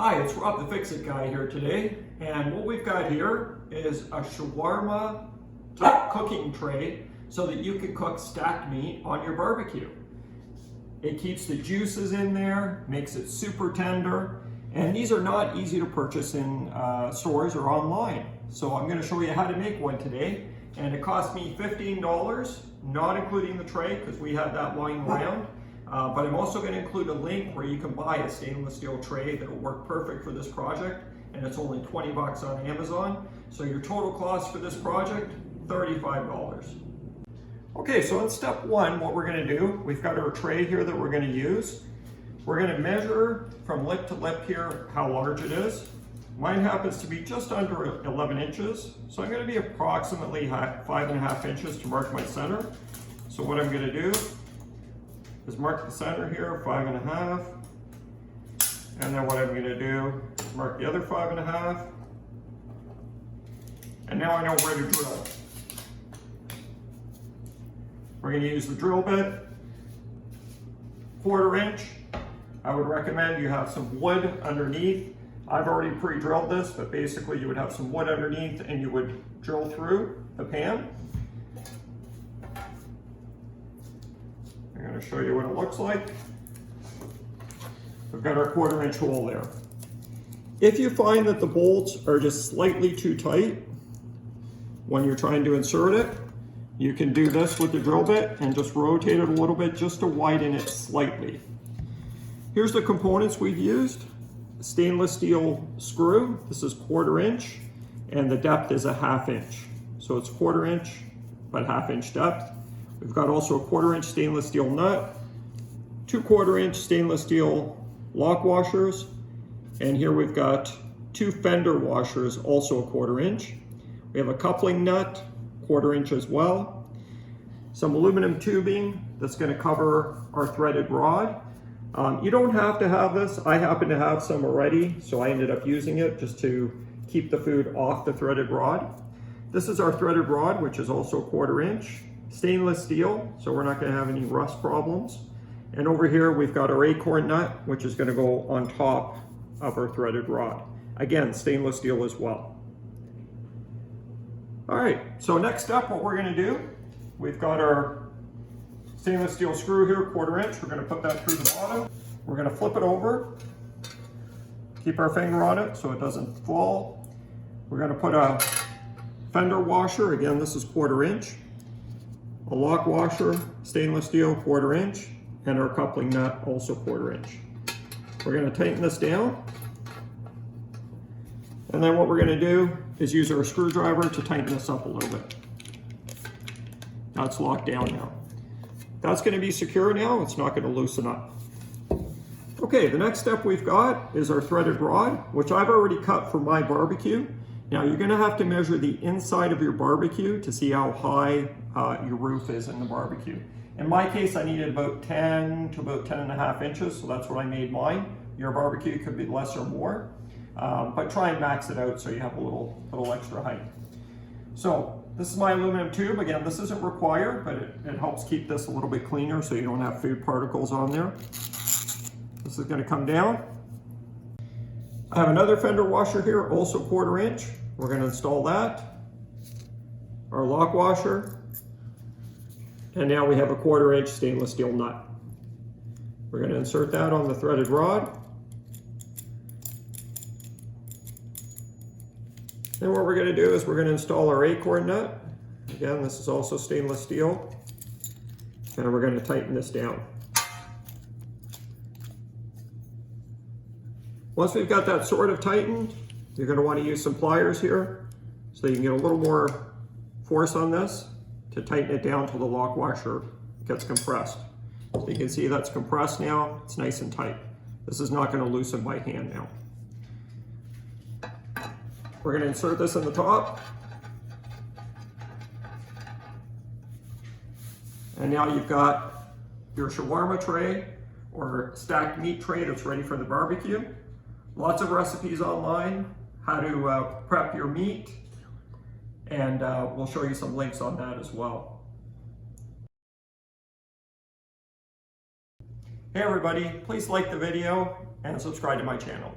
Hi, it's Rob the Fix-It Guy here today, and what we've got here is a shawarma cooking tray so that you can cook stacked meat on your barbecue. It keeps the juices in there, makes it super tender, and these are not easy to purchase in stores or online. So I'm going to show you how to make one today, and it cost me $15, not including the tray because we had that lying around. But I'm also going to include a link where you can buy a stainless steel tray that will work perfect for this project, and it's only 20 bucks on Amazon. So your total cost for this project, $35. Okay, so in step one, what we're going to do, we've got our tray here that we're going to use. We're going to measure from lip to lip here how large it is. Mine happens to be just under 11 inches, so I'm going to be approximately 5.5 inches to mark my center. So what I'm going to do is mark the center here, 5.5. And then what I'm going to do is mark the other 5.5. And now I know where to drill. We're going to use the drill bit, 1/4 inch. I would recommend you have some wood underneath. I've already pre-drilled this, but basically you would have some wood underneath and you would drill through the pan. I'm going to show you what it looks like. We've got our 1/4 inch hole there. If you find that the bolts are just slightly too tight when you're trying to insert it, you can do this with the drill bit and just rotate it a little bit just to widen it slightly. Here's the components we've used. A stainless steel screw. This is 1/4 inch and the depth is 1/2 inch. So it's 1/4 inch but 1/2 inch depth. We've got also a 1/4 inch stainless steel nut, 2 1/4 inch stainless steel lock washers, and here we've got 2 fender washers, also a 1/4 inch. We have a coupling nut, 1/4 inch as well. Some aluminum tubing that's going to cover our threaded rod. You don't have to have this. I happen to have some already, so I ended up using it just to keep the food off the threaded rod. This is our threaded rod, which is also 1/4 inch. Stainless steel, so we're not going to have any rust problems. And over here we've got our acorn nut, which is going to go on top of our threaded rod. Again, stainless steel as well. All right, so next step, what we're going to do, we've got our stainless steel screw here, 1/4 inch. We're going to put that through the bottom. We're going to flip it over, keep our finger on it so it doesn't fall. We're going to put a fender washer, again this is 1/4 inch. A lock washer, stainless steel, 1/4 inch, and our coupling nut, also 1/4 inch. We're going to tighten this down. And then what we're going to do is use our screwdriver to tighten this up a little bit. That's locked down now. That's going to be secure now. It's not going to loosen up. Okay, the next step we've got is our threaded rod, which I've already cut for my barbecue. Now you're going to have to measure the inside of your barbecue to see how high your roof is in the barbecue. In my case, I needed about 10 to about 10.5 inches, so that's what I made mine. Your barbecue could be less or more, but try and max it out so you have a little extra height. So this is my aluminum tube. Again, this isn't required, but it helps keep this a little bit cleaner so you don't have food particles on there. This is going to come down. I have another fender washer here, also 1/4 inch. We're going to install that. Our lock washer. And now we have a 1/4 inch stainless steel nut. We're going to insert that on the threaded rod. Then what we're going to do is we're going to install our acorn nut. Again, this is also stainless steel. And we're going to tighten this down. Once we've got that sort of tightened, you're going to want to use some pliers here so you can get a little more force on this to tighten it down till the lock washer gets compressed. So you can see that's compressed now. It's nice and tight. This is not going to loosen by hand now. We're going to insert this in the top. And now you've got your shawarma tray or stacked meat tray that's ready for the barbecue. Lots of recipes online, how to prep your meat, and we'll show you some links on that as well. Hey everybody, please like the video and subscribe to my channel.